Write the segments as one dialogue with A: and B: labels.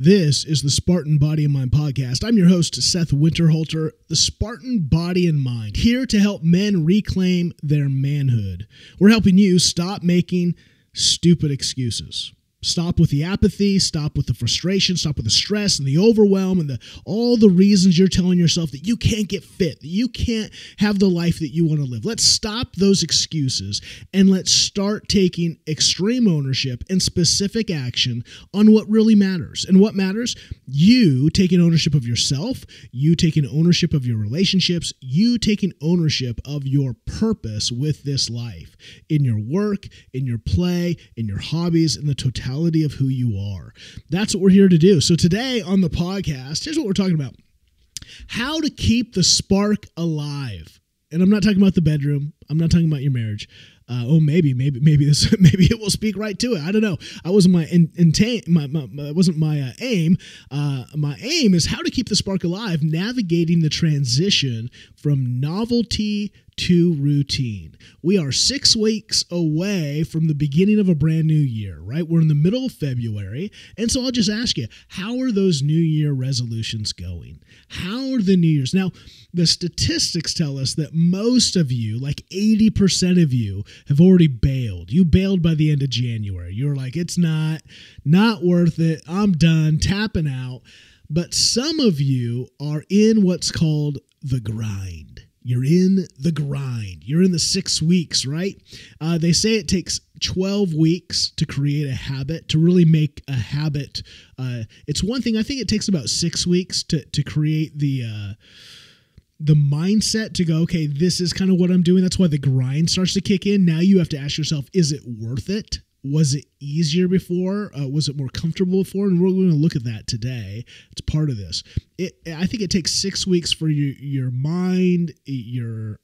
A: This is the Spartan Body and Mind podcast. I'm your host, Seth Winterhalter, the Spartan Body and Mind, here to help men reclaim their manhood. We're helping you stop making stupid excuses. Stop with the apathy, stop with the frustration, stop with the stress and the overwhelm and all the reasons you're telling yourself that you can't get fit, that you can't have the life that you want to live. Let's stop those excuses and let's start taking extreme ownership and specific action on what really matters. And what matters? You taking ownership of yourself, you taking ownership of your relationships, you taking ownership of your purpose with this life, in your work, in your play, in your hobbies, in the totality of who you are. That's what we're here to do. So today on the podcast, here's what we're talking about. How to keep the spark alive. And I'm not talking about the bedroom. I'm not talking about your marriage. Maybe it will speak right to it. I don't know. That wasn't my intent. That wasn't my aim. My aim is how to keep the spark alive, navigating the transition from novelty to routine. We are 6 weeks away from the beginning of a brand new year, right? We're in the middle of February. And so I'll just ask you, how are those New Year resolutions going? How are the New Year's? Now, the statistics tell us that most of you, like 80% of you, have already bailed. You bailed by the end of January. You're like, it's not worth it. I'm done, tapping out. But some of you are in what's called the grind. You're in the grind. You're in the 6 weeks, right? They say it takes 12 weeks to create a habit, to really make a habit. It's one thing, I think it takes about 6 weeks to create the mindset to go, okay, this is kind of what I'm doing. That's why the grind starts to kick in. Now you have to ask yourself, is it worth it? Was it easier before? Was it more comfortable before? And we're going to look at that today. It's part of this. I think it takes 6 weeks for your mind, your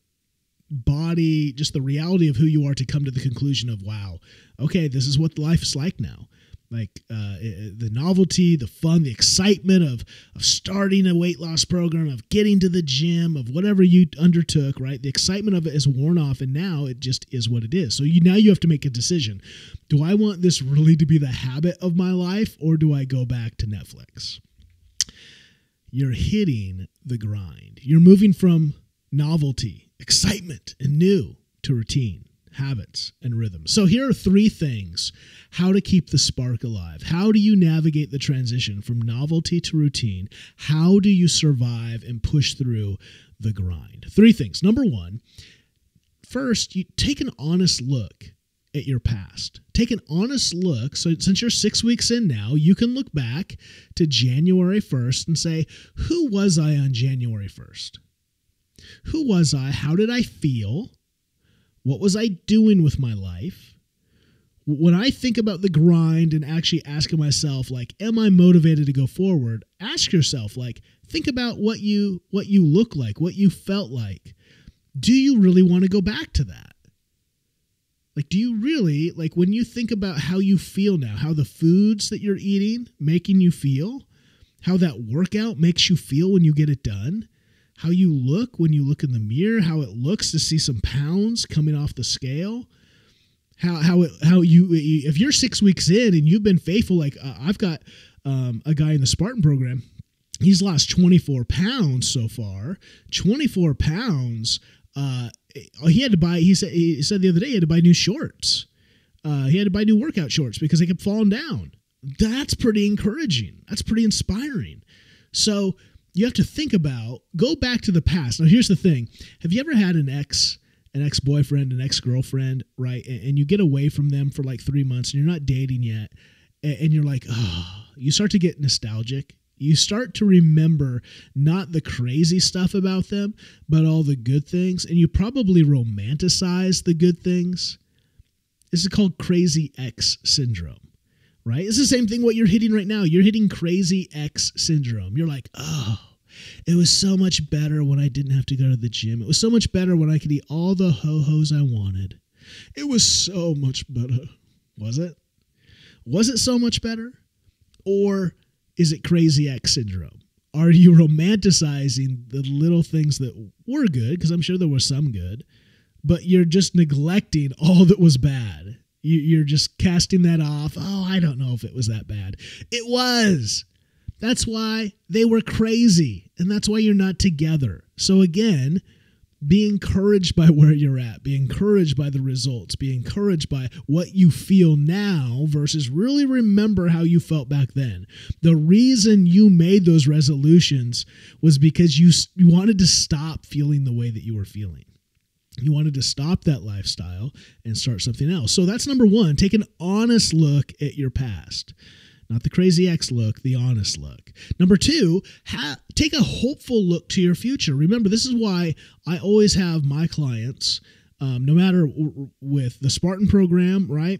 A: body, just the reality of who you are to come to the conclusion of, wow, okay, this is what life is like now. Like the novelty, the fun, the excitement of starting a weight loss program, of getting to the gym, of whatever you undertook, right? The excitement of it is worn off, and now it just is what it is. So now you have to make a decision. Do I want this really to be the habit of my life, or do I go back to Netflix? You're hitting the grind. You're moving from novelty, excitement, and new to routine, habits, and rhythms. So here are 3 things, how to keep the spark alive. How do you navigate the transition from novelty to routine? How do you survive and push through the grind? 3 things. Number 1, first, you take an honest look at your past. Take an honest look. So since you're 6 weeks in now, you can look back to January 1st and say, who was I on January 1st? Who was I? How did I feel? What was I doing with my life? When I think about the grind and actually asking myself, like, am I motivated to go forward? Ask yourself, like, think about what you look like, what you felt like. Do you really want to go back to that? Like, do you really, like, when you think about how you feel now, how the foods that you're eating making you feel, how that workout makes you feel when you get it done, how you look when you look in the mirror, how it looks to see some pounds coming off the scale, how you, if you're 6 weeks in and you've been faithful, like I've got a guy in the Spartan program, he's lost 24 pounds so far, 24 pounds. He had to buy, he said the other day he had to buy new shorts. He had to buy new workout shorts because they kept falling down. That's pretty encouraging. That's pretty inspiring. So you have to think about, go back to the past. Now, here's the thing. Have you ever had an ex-boyfriend, an ex-girlfriend, right? And you get away from them for like 3 months and you're not dating yet. And you're like, oh, you start to get nostalgic. You start to remember not the crazy stuff about them, but all the good things. And you probably romanticize the good things. This is called crazy ex syndrome. Right? It's the same thing what you're hitting right now. You're hitting crazy ex syndrome. You're like, oh, it was so much better when I didn't have to go to the gym. It was so much better when I could eat all the ho-hos I wanted. It was so much better. Was it? Was it so much better? Or is it crazy ex syndrome? Are you romanticizing the little things that were good? Because I'm sure there was some good, but you're just neglecting all that was bad. You're just casting that off. Oh, I don't know if it was that bad. It was. That's why they were crazy, and that's why you're not together. So again, be encouraged by where you're at. Be encouraged by the results. Be encouraged by what you feel now versus really remember how you felt back then. The reason you made those resolutions was because you wanted to stop feeling the way that you were feeling. You wanted to stop that lifestyle and start something else. So that's number one. Take an honest look at your past. Not the crazy ex look, the honest look. Number two, take a hopeful look to your future. Remember, this is why I always have my clients, no matter with the Spartan program, right,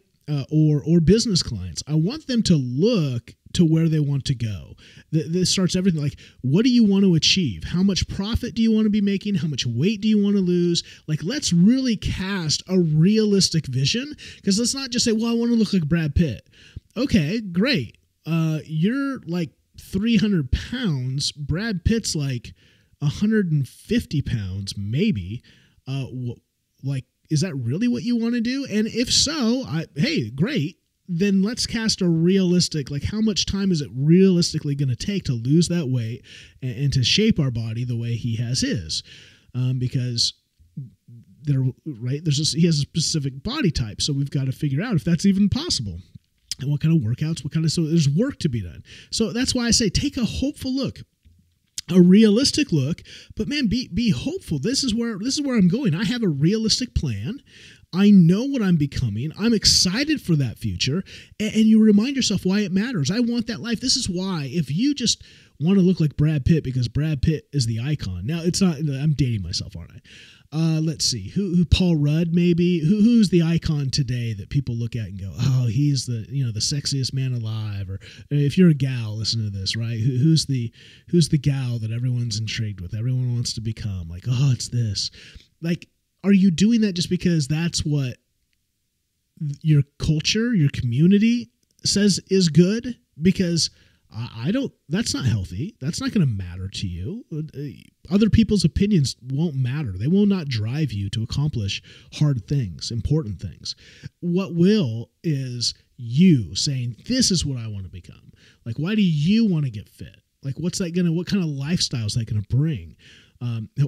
A: or business clients, I want them to look to where they want to go. This starts everything like, what do you want to achieve? How much profit do you want to be making? How much weight do you want to lose? Like, let's really cast a realistic vision, because let's not just say, well, I want to look like Brad Pitt. Okay, great. You're like 300 pounds. Brad Pitt's like 150 pounds, maybe. Like, is that really what you want to do? And if so, hey, great. Then let's cast a realistic, like, how much time is it realistically going to take to lose that weight and to shape our body the way he has his? Because he has a specific body type. So we've got to figure out if that's even possible. And what kind of workouts, so there's work to be done. So that's why I say take a hopeful look, a realistic look, but man, be hopeful. This is where I'm going. I have a realistic plan. I know what I'm becoming. I'm excited for that future. And you remind yourself why it matters. I want that life. This is why, if you just want to look like Brad Pitt because Brad Pitt is the icon. Now, it's not, I'm dating myself, aren't I? Let's see, who Paul Rudd, maybe, who's the icon today that people look at and go, oh, he's the sexiest man alive. Or if you're a gal, listen to this, right? Who's the gal that everyone's intrigued with? Everyone wants to become like, oh, it's this. Like, are you doing that just because that's what your culture, your community says is good? Because that's not healthy. That's not going to matter to you. Other people's opinions won't matter. They will not drive you to accomplish hard things, important things. What will is you saying, this is what I want to become. Like, why do you want to get fit? Like, what kind of lifestyle is that going to bring?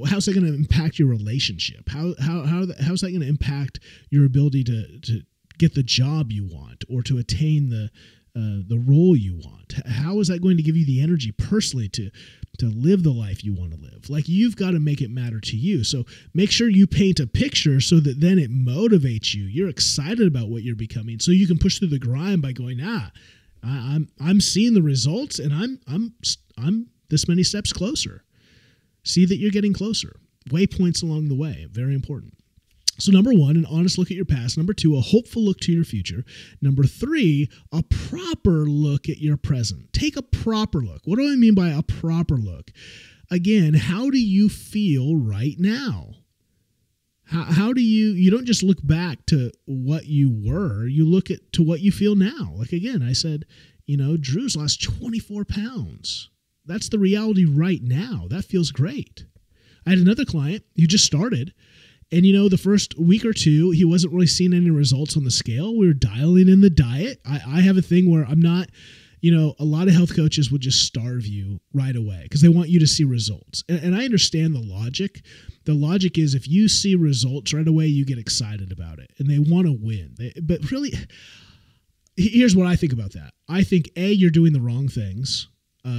A: How's that going to impact your relationship? How's that going to impact your ability to get the job you want or to attain the role you want? How is that going to give you the energy personally to live the life you want to live? Like, you've got to make it matter to you. So make sure you paint a picture so that then it motivates you. You're excited about what you're becoming, so you can push through the grind by going, I'm seeing the results, and I'm this many steps closer. See that you're getting closer. Waypoints along the way, very important. So number one, an honest look at your past. Number two, a hopeful look to your future. Number three, a proper look at your present. Take a proper look. What do I mean by a proper look? Again, how do you feel right now? How do you don't just look back to what you were, you look to what you feel now. Like, again, I said, Drew's lost 24 pounds. That's the reality right now. That feels great. I had another client who just started, and the first week or two, he wasn't really seeing any results on the scale. We were dialing in the diet. I have a thing where I'm not, a lot of health coaches would just starve you right away because they want you to see results. And I understand the logic. The logic is if you see results right away, you get excited about it and they want to win. But really, here's what I think about that. I think, A, you're doing the wrong things.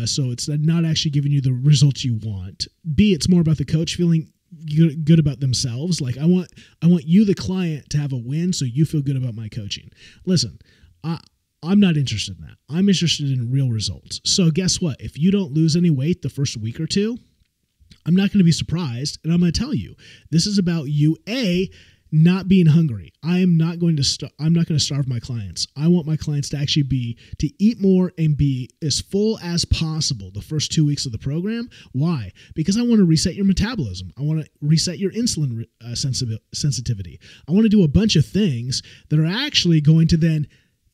A: So it's not actually giving you the results you want. B, it's more about the coach feeling good about themselves. Like, I want you, the client, to have a win so you feel good about my coaching. Listen, I'm not interested in that. I'm interested in real results. So guess what? If you don't lose any weight the first week or two, I'm not going to be surprised, and I'm going to tell you, this is about you, A, not being hungry. I'm not going to starve my clients. I want my clients to actually to eat more and be as full as possible the first 2 weeks of the program. Why? Because I want to reset your metabolism. I want to reset your insulin sensitivity. I want to do a bunch of things that are actually going to then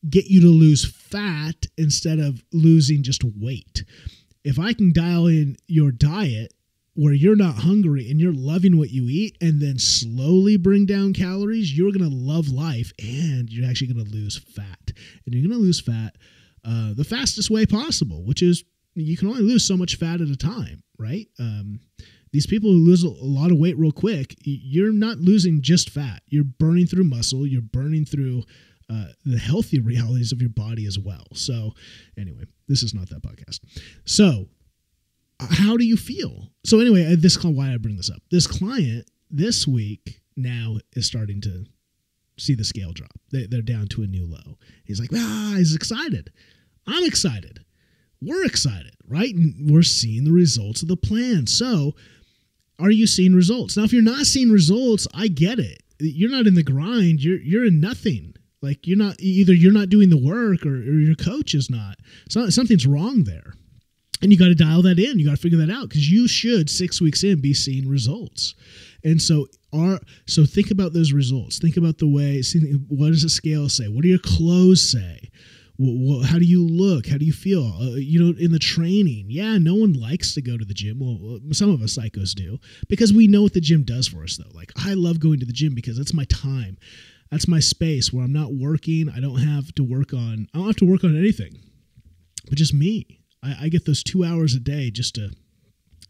A: get you to lose fat instead of losing just weight. If I can dial in your diet where you're not hungry and you're loving what you eat and then slowly bring down calories, you're going to love life and you're actually going to lose fat. And you're going to lose fat the fastest way possible, which is you can only lose so much fat at a time, right? These people who lose a lot of weight real quick, you're not losing just fat. You're burning through muscle. You're burning through the healthy realities of your body as well. So anyway, this is not that podcast. So how do you feel? So anyway, why I bring this up. This client this week now is starting to see the scale drop. They're down to a new low. He's like, he's excited. I'm excited. We're excited, right? And we're seeing the results of the plan. So are you seeing results? Now, if you're not seeing results, I get it. You're not in the grind. You're in nothing. Like you're not doing the work or your coach is not. So something's wrong there. And you got to dial that in. You got to figure that out because you should 6 weeks in be seeing results. And so think about those results. Think about the way, what does the scale say? What do your clothes say? How do you look? How do you feel? In the training, no one likes to go to the gym. Well, some of us psychos do because we know what the gym does for us though. Like I love going to the gym because it's my time. That's my space where I'm not working. I don't have to work on anything, but just me. I get those 2 hours a day just to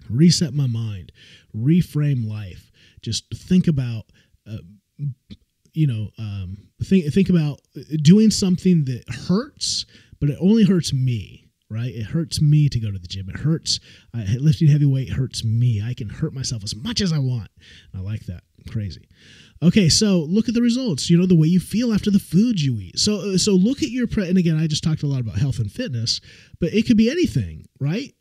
A: reset my mind, reframe life, just think about, think about doing something that hurts, but it only hurts me, right? It hurts me to go to the gym. It hurts, lifting heavy weight hurts me. I can hurt myself as much as I want. I like that. Crazy. Okay, so look at the results, the way you feel after the food you eat. So look at your, and again, I just talked a lot about health and fitness, but it could be anything, right?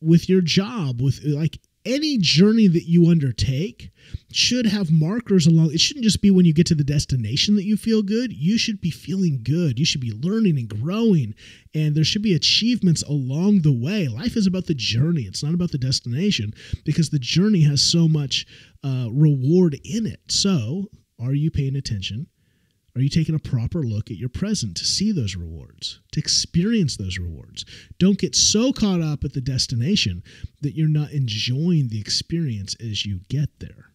A: With your job, with like any journey that you undertake should have markers along. It shouldn't just be when you get to the destination that you feel good. You should be feeling good. You should be learning and growing, and there should be achievements along the way. Life is about the journey. It's not about the destination because the journey has so much reward in it. So are you paying attention? Are you taking a proper look at your present to see those rewards, to experience those rewards? Don't get so caught up at the destination that you're not enjoying the experience as you get there.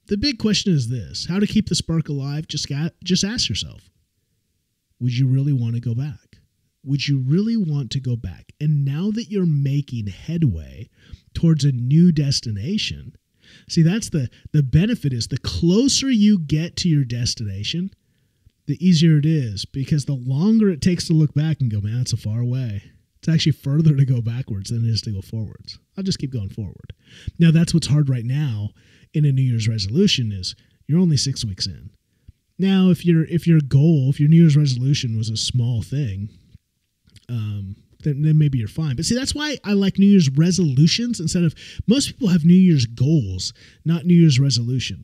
A: The big question is this: how to keep the spark alive? Just ask yourself, would you really want to go back? Would you really want to go back? And now that you're making headway towards a new destination, see, that's the benefit is the closer you get to your destination, the easier it is because the longer it takes to look back and go, man, that's a far way. It's actually further to go backwards than it is to go forwards. I'll just keep going forward. Now, that's what's hard right now in a New Year's resolution is you're only 6 weeks in. Now, if your New Year's resolution was a small thing, then maybe you're fine. But see, that's why I like New Year's resolutions instead of, most people have New Year's goals, not New Year's resolution.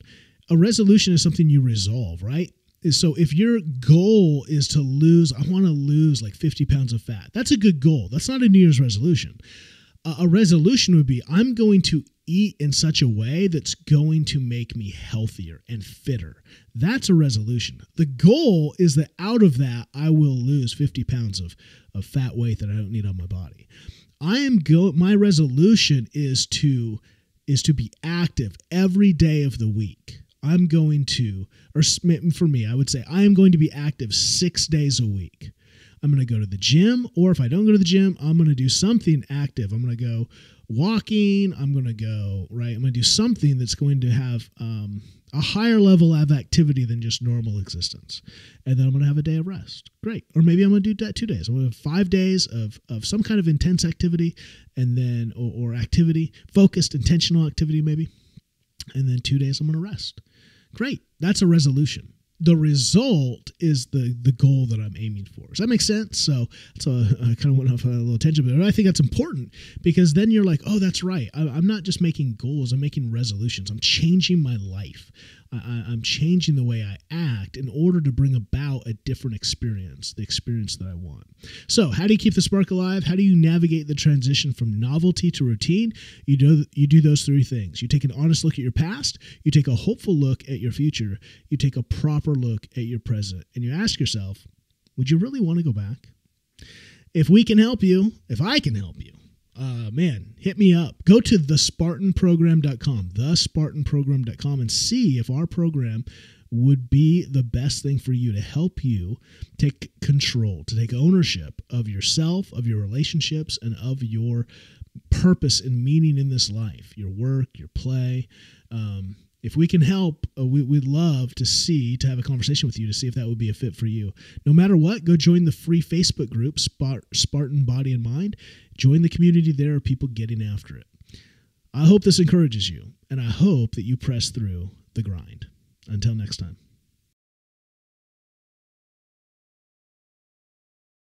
A: A resolution is something you resolve, right? So if your goal is to I want to lose like 50 pounds of fat, that's a good goal. That's not a New Year's resolution. A resolution would be, I'm going to eat in such a way that's going to make me healthier and fitter. That's a resolution. The goal is that out of that, I will lose 50 pounds of fat weight that I don't need on my body. My resolution is to be active every day of the week. I'm going to, or for me, I would say I am going to be active 6 days a week. I'm going to go to the gym, or if I don't go to the gym, I'm going to do something active. I'm going to go walking. I'm going to do something that's going to have a higher level of activity than just normal existence. And then I'm going to have a day of rest. Great. Or maybe I'm going to do that 2 days. I'm going to have 5 days of some kind of intense activity and then, or activity, focused, intentional activity maybe. And then 2 days I'm going to rest. Great. That's a resolution. The result is the goal that I'm aiming for. Does that make sense? So I kind of went off a little tangent, but I think that's important because then you're like, oh, that's right. I'm not just making goals. I'm making resolutions. I'm changing my life. I'm changing the way I act in order to bring about a different experience, the experience that I want. So how do you keep the spark alive? How do you navigate the transition from novelty to routine? You do those 3 things. You take an honest look at your past. You take a hopeful look at your future. You take a proper look at your present. And you ask yourself, would you really want to go back? If we can help you, if I can help you, man, hit me up. Go to thespartanprogram.com, thespartanprogram.com, and see if our program would be the best thing for you to help you take control, to take ownership of yourself, of your relationships, and of your purpose and meaning in this life, your work, your play. If we can help, we'd love to have a conversation with you to see if that would be a fit for you. No matter what, go join the free Facebook group, Spartan Body and Mind. Join the community. There are people getting after it. I hope this encourages you, and I hope that you press through the grind. Until next time.